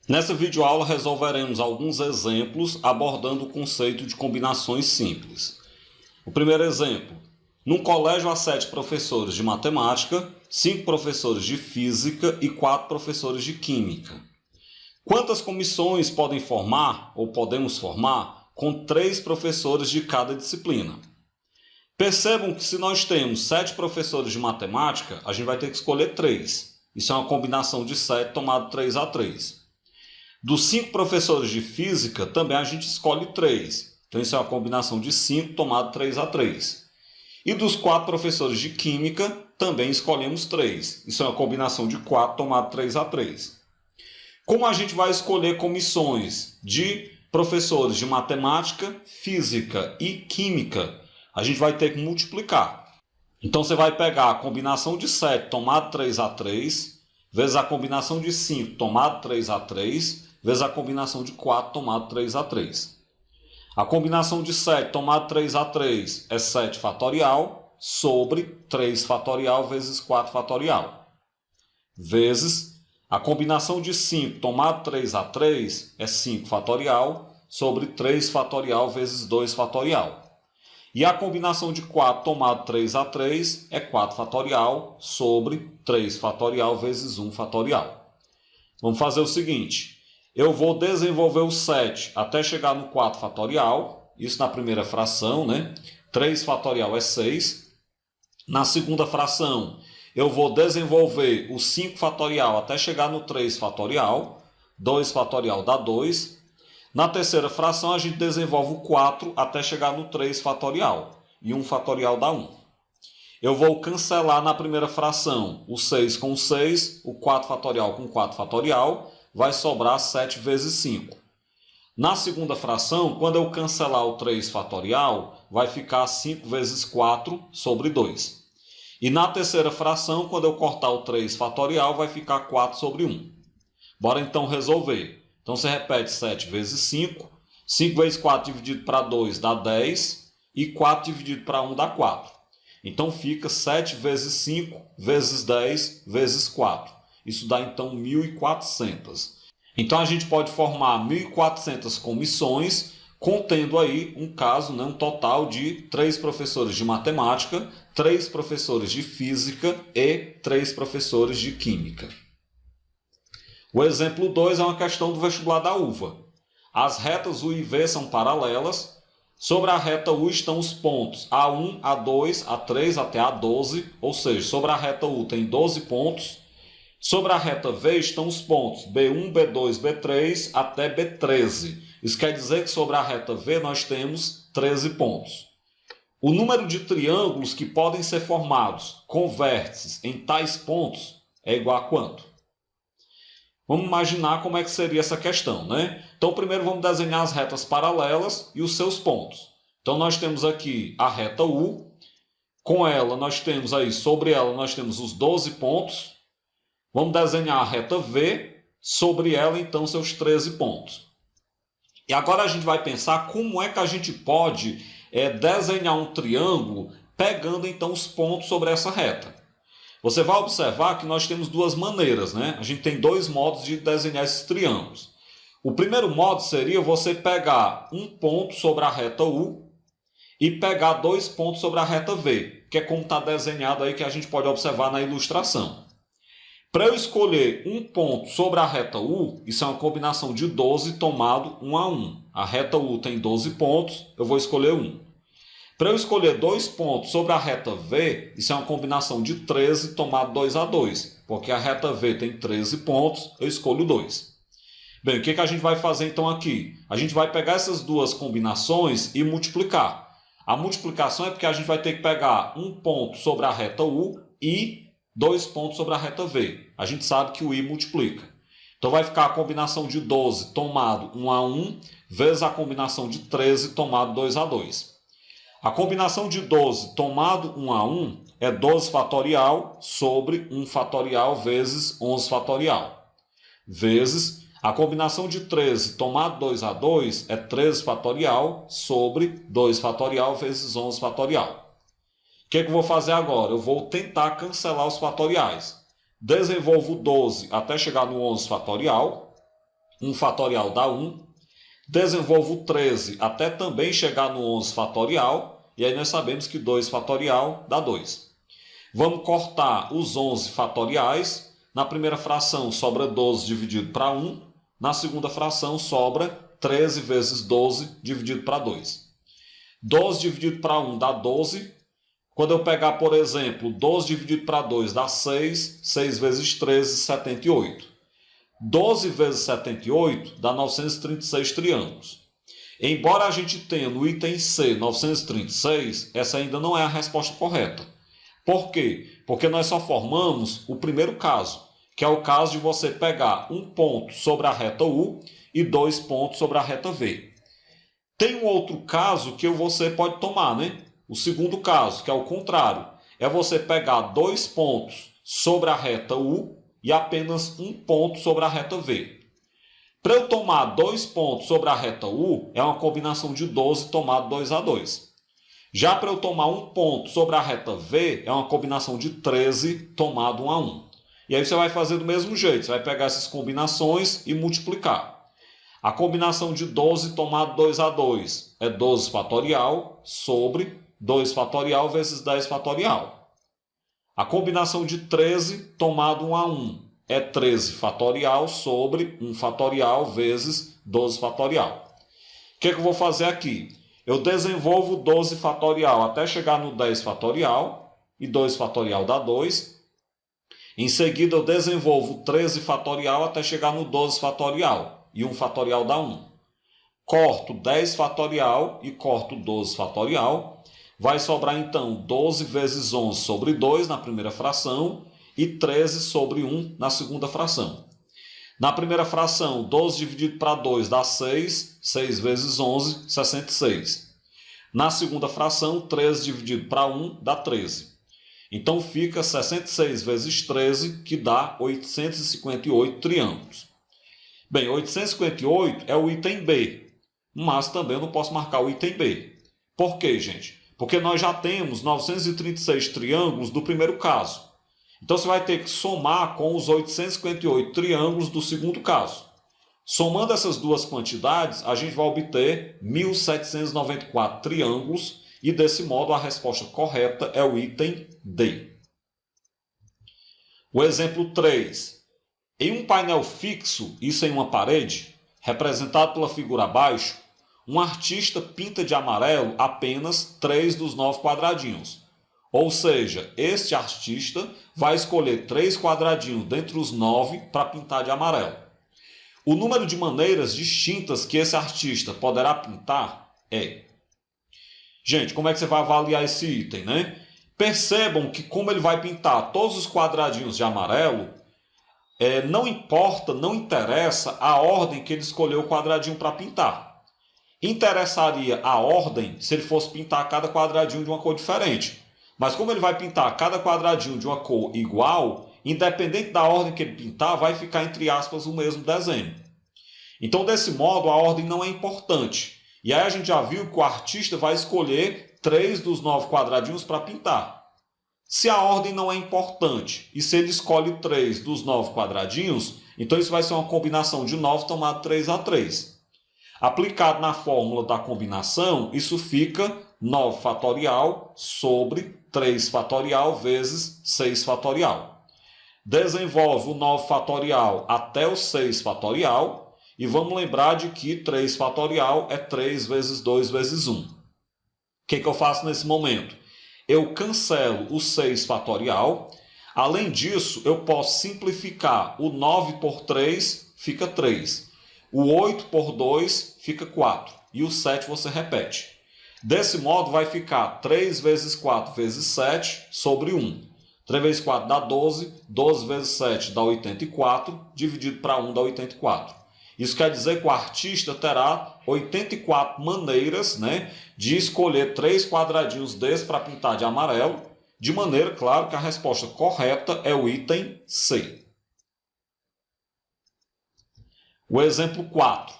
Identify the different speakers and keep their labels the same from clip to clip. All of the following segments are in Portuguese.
Speaker 1: Nessa videoaula resolveremos alguns exemplos abordando o conceito de combinações simples. O primeiro exemplo: num colégio há 7 professores de matemática, 5 professores de física e 4 professores de química. Quantas comissões podem formar ou podemos formar com 3 professores de cada disciplina? Percebam que se nós temos 7 professores de matemática, a gente vai ter que escolher 3. Isso é uma combinação de 7 tomado 3 a 3. Dos 5 professores de física, também a gente escolhe 3. Então isso é uma combinação de 5 tomado 3 a 3. E dos 4 professores de química, também escolhemos 3. Isso é uma combinação de 4 tomado 3 a 3. Como a gente vai escolher comissões de professores de matemática, física e química, a gente vai ter que multiplicar. Então você vai pegar a combinação de 7 tomado 3 a 3, vezes a combinação de 5 tomado 3 a 3, vezes a combinação de 4 tomado 3 a 3. A combinação de 7 tomado 3 a 3 é 7 fatorial sobre 3 fatorial vezes 4 fatorial. Vezes a combinação de 5 tomado 3 a 3 é 5 fatorial sobre 3 fatorial vezes 2 fatorial. E a combinação de 4 tomado 3 a 3 é 4 fatorial sobre 3 fatorial vezes 1 fatorial. Vamos fazer o seguinte: eu vou desenvolver o 7 até chegar no 4 fatorial, isso na primeira fração, né? 3 fatorial é 6. Na segunda fração, eu vou desenvolver o 5 fatorial até chegar no 3 fatorial, 2 fatorial dá 2. Na terceira fração, a gente desenvolve o 4 até chegar no 3 fatorial. E 1 fatorial dá 1. Eu vou cancelar na primeira fração o 6 com 6, o 4 fatorial com 4 fatorial. Vai sobrar 7 vezes 5. Na segunda fração, quando eu cancelar o 3 fatorial, vai ficar 5 vezes 4 sobre 2. E na terceira fração, quando eu cortar o 3 fatorial, vai ficar 4 sobre 1. Bora então resolver. Então, você repete 7 vezes 5. 5 vezes 4 dividido para 2 dá 10. E 4 dividido para 1 dá 4. Então, fica 7 vezes 5 vezes 10 vezes 4. Isso dá, então, 1.400. Então, a gente pode formar 1.400 comissões, contendo aí um caso, né, um total de 3 professores de matemática, 3 professores de física e 3 professores de química. O exemplo 2 é uma questão do vestibular da UVA. As retas U e V são paralelas. Sobre a reta U estão os pontos A1, A2, A3 até A12, ou seja, sobre a reta U tem 12 pontos. Sobre a reta V estão os pontos B1, B2, B3 até B13. Isso quer dizer que sobre a reta V nós temos 13 pontos. O número de triângulos que podem ser formados com vértices em tais pontos é igual a quanto? Vamos imaginar como é que seria essa questão, né? Então, primeiro vamos desenhar as retas paralelas e os seus pontos. Então, nós temos aqui a reta U. Com ela, nós temos aí, sobre ela, nós temos os 12 pontos. Vamos desenhar a reta V. Sobre ela, então, seus 13 pontos. E agora a gente vai pensar como é que a gente pode desenhar um triângulo pegando, então, os pontos sobre essa reta. Você vai observar que nós temos duas maneiras, né? A gente tem 2 modos de desenhar esses triângulos. O primeiro modo seria você pegar um ponto sobre a reta U e pegar 2 pontos sobre a reta V, que é como está desenhado aí que a gente pode observar na ilustração. Para eu escolher um ponto sobre a reta U, isso é uma combinação de 12 tomado 1 a 1. A reta U tem 12 pontos, eu vou escolher 1. Para eu escolher 2 pontos sobre a reta V, isso é uma combinação de 13 tomado 2 a 2, porque a reta V tem 13 pontos, eu escolho 2. Bem, o que a gente vai fazer então aqui? A gente vai pegar essas duas combinações e multiplicar. A multiplicação é porque a gente vai ter que pegar um ponto sobre a reta U e 2 pontos sobre a reta V. A gente sabe que o I multiplica. Então vai ficar a combinação de 12 tomado 1 a 1 vezes a combinação de 13 tomado 2 a 2. A combinação de 12 tomado 1 a 1 é 12 fatorial sobre 1 fatorial vezes 11 fatorial. Vezes a combinação de 13 tomado 2 a 2 é 13 fatorial sobre 2 fatorial vezes 11 fatorial. O que eu vou fazer agora? Eu vou tentar cancelar os fatoriais. Desenvolvo 12 até chegar no 11 fatorial. 1 fatorial dá 1. Desenvolvo o 13 até também chegar no 11 fatorial. E aí nós sabemos que 2 fatorial dá 2. Vamos cortar os 11 fatoriais. Na primeira fração sobra 12 dividido para 1. Na segunda fração sobra 13 vezes 12 dividido para 2. 12 dividido para 1 dá 12. Quando eu pegar, por exemplo, 12 dividido para 2 dá 6. 6 vezes 13, 78. 12 vezes 78 dá 936 triângulos. Embora a gente tenha no item C 936, essa ainda não é a resposta correta. Por quê? Porque nós só formamos o primeiro caso, que é o caso de você pegar um ponto sobre a reta U e 2 pontos sobre a reta V. Tem um outro caso que você pode tomar, né? O segundo caso, que é o contrário, é você pegar 2 pontos sobre a reta U e apenas um ponto sobre a reta V. Para eu tomar 2 pontos sobre a reta U, é uma combinação de 12 tomado 2 a 2. Já para eu tomar um ponto sobre a reta V, é uma combinação de 13 tomado 1 a 1. E aí você vai fazer do mesmo jeito, você vai pegar essas combinações e multiplicar. A combinação de 12 tomado 2 a 2 é 12 fatorial sobre 2 fatorial vezes 10 fatorial. A combinação de 13 tomado 1 a 1 é 13 fatorial sobre 1 fatorial vezes 12 fatorial. O que eu vou fazer aqui? Eu desenvolvo 12 fatorial até chegar no 10 fatorial, e 2 fatorial dá 2. Em seguida, eu desenvolvo 13 fatorial até chegar no 12 fatorial, e 1 fatorial dá 1. Corto 10 fatorial e corto 12 fatorial. Vai sobrar, então, 12 vezes 11 sobre 2 na primeira fração e 13 sobre 1 na segunda fração. Na primeira fração, 12 dividido para 2 dá 6. 6 vezes 11, 66. Na segunda fração, 13 dividido para 1 dá 13. Então fica 66 vezes 13, que dá 858 triângulos. Bem, 858 é o item B, mas também eu não posso marcar o item B. Por quê, gente? Porque nós já temos 936 triângulos do primeiro caso. Então você vai ter que somar com os 858 triângulos do segundo caso. Somando essas duas quantidades, a gente vai obter 1.794 triângulos e, desse modo, a resposta correta é o item D. O exemplo 3. Em um painel fixo, isso em uma parede, representado pela figura abaixo, um artista pinta de amarelo apenas 3 dos 9 quadradinhos. Ou seja, este artista vai escolher 3 quadradinhos dentre os 9 para pintar de amarelo. O número de maneiras distintas que esse artista poderá pintar é... Gente, como é que você vai avaliar esse item, né? Percebam que, como ele vai pintar todos os quadradinhos de amarelo, não importa, não interessa a ordem que ele escolheu o quadradinho para pintar. Interessaria a ordem se ele fosse pintar cada quadradinho de uma cor diferente. Mas como ele vai pintar cada quadradinho de uma cor igual, independente da ordem que ele pintar, vai ficar, entre aspas, o mesmo desenho. Então, desse modo, a ordem não é importante. E aí a gente já viu que o artista vai escolher 3 dos 9 quadradinhos para pintar. Se a ordem não é importante e se ele escolhe 3 dos 9 quadradinhos, então isso vai ser uma combinação de 9 tomado 3 a 3. Aplicado na fórmula da combinação, isso fica 9 fatorial sobre 3 fatorial vezes 6 fatorial. Desenvolve o 9 fatorial até o 6 fatorial e vamos lembrar de que 3 fatorial é 3 vezes 2 vezes 1. O que eu faço nesse momento? Eu cancelo o 6 fatorial. Além disso, eu posso simplificar. O 9 por 3 fica 3. O 8 por 2 fica 4. E o 7 você repete. Desse modo, vai ficar 3 vezes 4 vezes 7 sobre 1. 3 vezes 4 dá 12. 12 vezes 7 dá 84. Dividido para 1 dá 84. Isso quer dizer que o artista terá 84 maneiras, de escolher 3 quadradinhos desses para pintar de amarelo, de maneira, claro, que a resposta correta é o item C. O exemplo 4.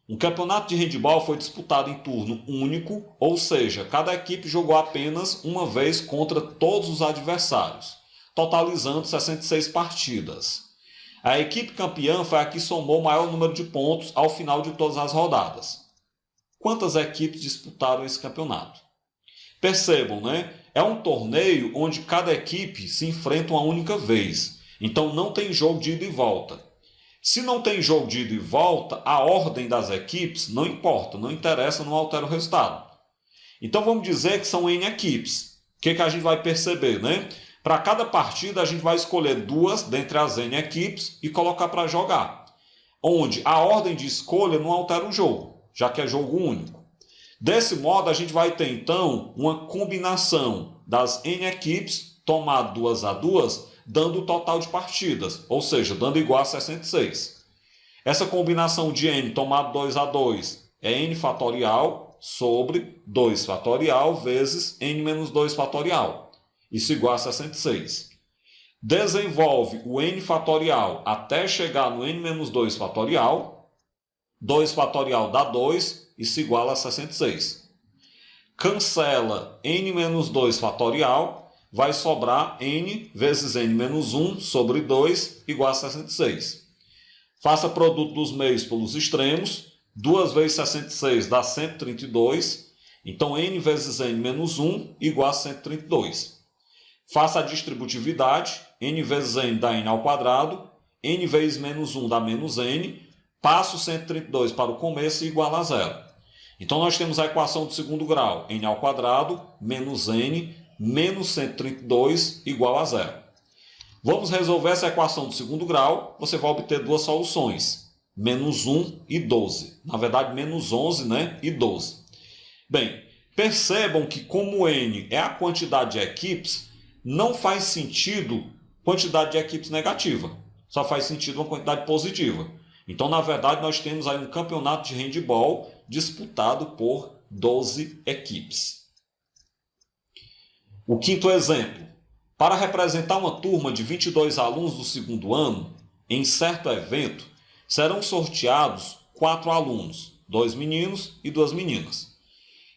Speaker 1: Um campeonato de handebol foi disputado em turno único, ou seja, cada equipe jogou apenas uma vez contra todos os adversários, totalizando 66 partidas. A equipe campeã foi a que somou o maior número de pontos ao final de todas as rodadas. Quantas equipes disputaram esse campeonato? Percebam, né? É um torneio onde cada equipe se enfrenta uma única vez. Então não tem jogo de ida e volta. Se não tem jogo de ida e volta, a ordem das equipes não importa, não interessa, não altera o resultado. Então vamos dizer que são N equipes. O que a gente vai perceber, né? Para cada partida a gente vai escolher duas dentre as N equipes e colocar para jogar. Onde a ordem de escolha não altera o jogo, já que é jogo único. Desse modo a gente vai ter então uma combinação das N equipes, tomado 2-2, dando o total de partidas, ou seja, dando igual a 66. Essa combinação de N tomado 2-2 é N fatorial sobre 2 fatorial vezes N menos 2 fatorial. Isso igual a 66. Desenvolve o N fatorial até chegar no N menos 2 fatorial. 2 fatorial dá 2, isso iguala a 66. Cancela N menos 2 fatorial, vai sobrar N vezes N menos 1 sobre 2 igual a 66. Faça produto dos meios pelos extremos. 2 vezes 66 dá 132. Então N vezes N menos 1 igual a 132. Faça a distributividade. N vezes N dá N ao quadrado. N vezes menos 1 dá menos N. Passa o 132 para o começo e iguala a zero. Então nós temos a equação do segundo grau. N ao quadrado menos N menos 132 igual a zero. Vamos resolver essa equação do segundo grau. Você vai obter duas soluções. Menos 1 e 12. Na verdade, menos 11, né? E 12. Bem, percebam que como N é a quantidade de equipes, não faz sentido quantidade de equipes negativa. Só faz sentido uma quantidade positiva. Então, na verdade, nós temos aí um campeonato de handebol disputado por 12 equipes. O quinto exemplo. Para representar uma turma de 22 alunos do segundo ano, em certo evento, serão sorteados 4 alunos, 2 meninos e 2 meninas.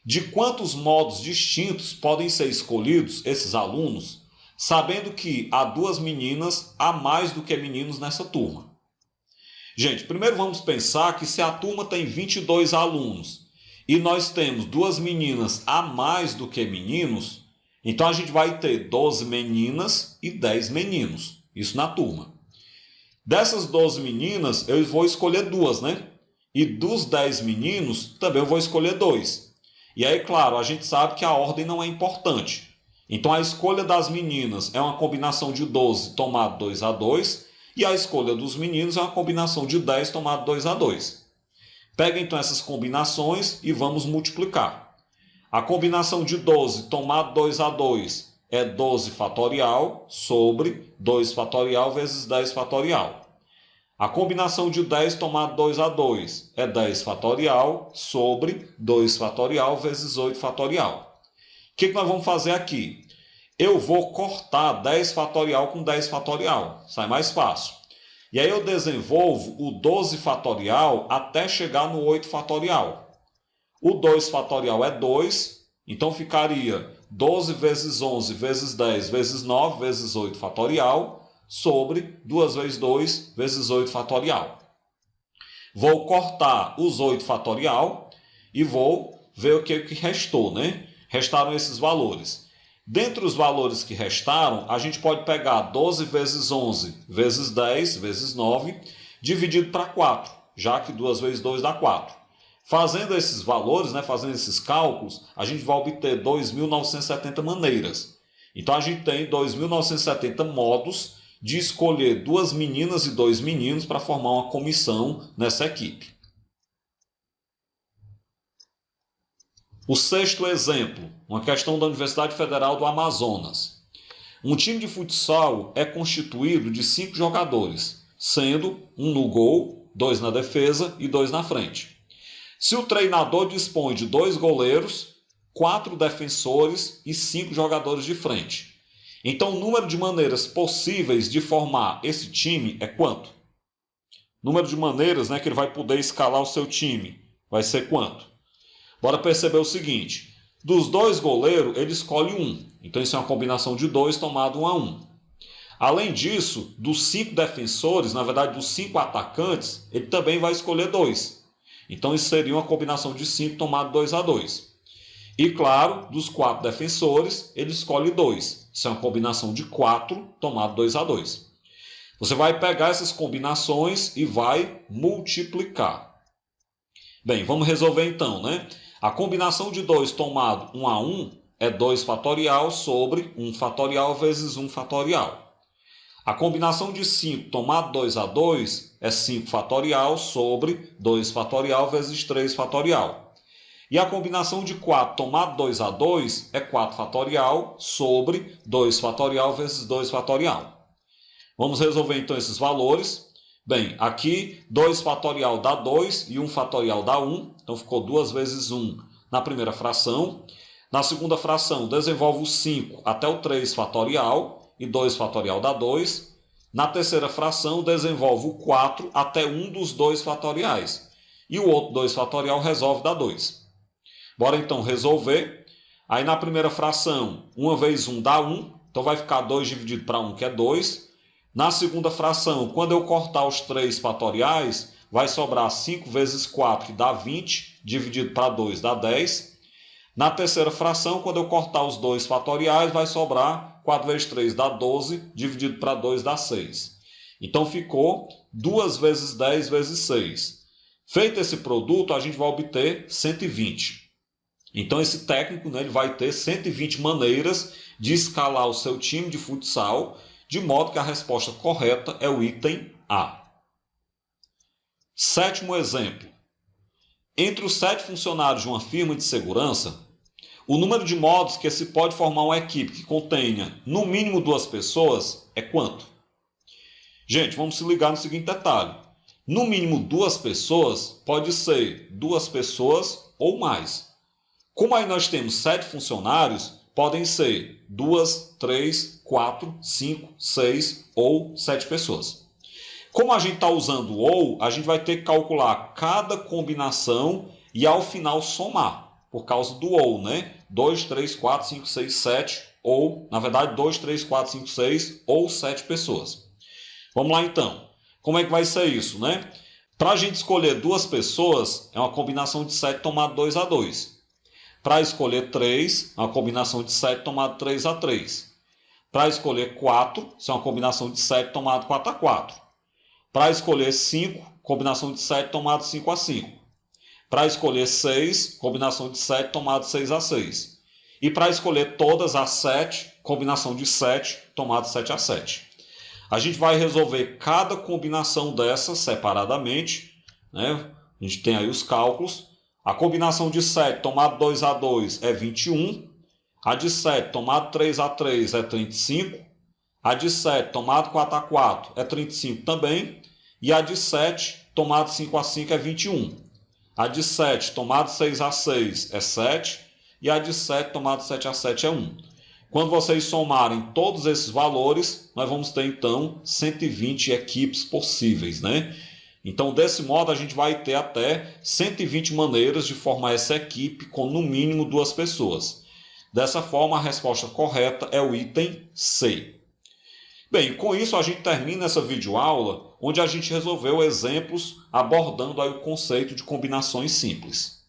Speaker 1: De quantos modos distintos podem ser escolhidos esses alunos, sabendo que há 2 meninas a mais do que meninos nessa turma? Gente, primeiro vamos pensar que se a turma tem 22 alunos e nós temos 2 meninas a mais do que meninos, então a gente vai ter 12 meninas e 10 meninos. Isso na turma. Dessas 12 meninas, eu vou escolher 2, né? E dos 10 meninos, também eu vou escolher 2. E aí, claro, a gente sabe que a ordem não é importante. Então a escolha das meninas é uma combinação de 12 tomado 2-2. E a escolha dos meninos é uma combinação de 10 tomado 2-2. Pega então essas combinações e vamos multiplicar. A combinação de 12 tomado 2-2 é 12 fatorial sobre 2 fatorial vezes 10 fatorial. A combinação de 10 tomado 2-2 é 10 fatorial sobre 2 fatorial vezes 8 fatorial. O que nós vamos fazer aqui? Eu vou cortar 10 fatorial com 10 fatorial. Sai mais fácil. E aí eu desenvolvo o 12 fatorial até chegar no 8 fatorial. O 2 fatorial é 2, então ficaria 12 vezes 11 vezes 10 vezes 9 vezes 8 fatorial sobre 2 vezes 2 vezes 8 fatorial. Vou cortar os 8 fatorial e vou ver o que restou, né? Restaram esses valores. Dentre os valores que restaram, a gente pode pegar 12 vezes 11 vezes 10 vezes 9, dividido para 4, já que 2 vezes 2 dá 4. Fazendo esses valores, né, fazendo esses cálculos, a gente vai obter 2.970 maneiras. Então a gente tem 2.970 modos de escolher 2 meninas e 2 meninos para formar uma comissão nessa equipe. O sexto exemplo, uma questão da Universidade Federal do Amazonas. Um time de futsal é constituído de 5 jogadores, sendo 1 no gol, 2 na defesa e 2 na frente. Se o treinador dispõe de 2 goleiros, 4 defensores e 5 jogadores de frente, então o número de maneiras possíveis de formar esse time é quanto? Número de maneiras, né, que ele vai poder escalar o seu time vai ser quanto? Bora perceber o seguinte, dos 2 goleiros, ele escolhe 1. Então isso é uma combinação de 2 tomado 1 a 1. Além disso, dos 5 defensores, na verdade dos 5 atacantes, ele também vai escolher 2. Então isso seria uma combinação de 5 tomado 2-2. E claro, dos 4 defensores, ele escolhe 2. Isso é uma combinação de 4 tomado 2-2. Você vai pegar essas combinações e vai multiplicar. Bem, vamos resolver então, né? A combinação de 2 tomado 1-1 é 2 fatorial sobre 1 fatorial vezes 1 fatorial. A combinação de 5 tomado 2-2 é 5 fatorial sobre 2 fatorial vezes 3 fatorial. E a combinação de 4 tomado 2-2 é 4 fatorial sobre 2 fatorial vezes 2 fatorial. Vamos resolver então esses valores. Bem, aqui 2 fatorial dá 2 e 1 fatorial dá 1. Então ficou 2 vezes 1 na primeira fração. Na segunda fração, desenvolve o 5 até o 3 fatorial. E 2 fatorial dá 2. Na terceira fração, desenvolve o 4 até um dos 2 fatoriais. E o outro 2 fatorial resolve dar 2. Bora então resolver. Aí na primeira fração, 1 vezes 1 dá 1. Então vai ficar 2 dividido para 1, que é 2. Na segunda fração, quando eu cortar os 3 fatoriais, vai sobrar 5 vezes 4, que dá 20. Dividido para 2 dá 10. Na terceira fração, quando eu cortar os 2 fatoriais, vai sobrar 4 vezes 3 dá 12, dividido para 2 dá 6. Então ficou 2 vezes 10 vezes 6. Feito esse produto, a gente vai obter 120. Então esse técnico, né, ele vai ter 120 maneiras de escalar o seu time de futsal, de modo que a resposta correta é o item A. Sétimo exemplo. Entre os 7 funcionários de uma firma de segurança, o número de modos que se pode formar uma equipe que contenha no mínimo 2 pessoas é quanto? Gente, vamos se ligar no seguinte detalhe. No mínimo 2 pessoas pode ser 2 pessoas ou mais. Como aí nós temos 7 funcionários, podem ser 2, 3, 4, 5, 6 ou 7 pessoas. Como a gente está usando o ou, a gente vai ter que calcular cada combinação e ao final somar. Por causa do ou, né? 2, 3, 4, 5, 6, 7, ou, na verdade, 2, 3, 4, 5, 6 ou 7 pessoas. Vamos lá então. Como é que vai ser isso, né? Para a gente escolher 2 pessoas, é uma combinação de 7 tomado 2-2. Para escolher 3, é uma combinação de 7 tomado 3-3. Para escolher 4, isso é uma combinação de 7 tomado 4-4. Para escolher 5, combinação de 7 tomado 5-5. Para escolher 6, combinação de 7 tomado 6-6. E para escolher todas as 7, combinação de 7 tomado 7-7. A gente vai resolver cada combinação dessas separadamente, né? A gente tem aí os cálculos. A combinação de 7 tomado 2-2 é 21. A de 7 tomado 3-3 é 35. A de 7 tomado 4-4 é 35 também. E a de 7 tomado 5-5 é 21. A de 7 tomado 6-6 é 7 e a de 7 tomado 7-7 é 1. Quando vocês somarem todos esses valores, nós vamos ter então 120 equipes possíveis, né? Então desse modo a gente vai ter até 120 maneiras de formar essa equipe com no mínimo 2 pessoas. Dessa forma a resposta correta é o item C. Bem, com isso a gente termina essa videoaula, onde a gente resolveu exemplos abordando aí o conceito de combinações simples.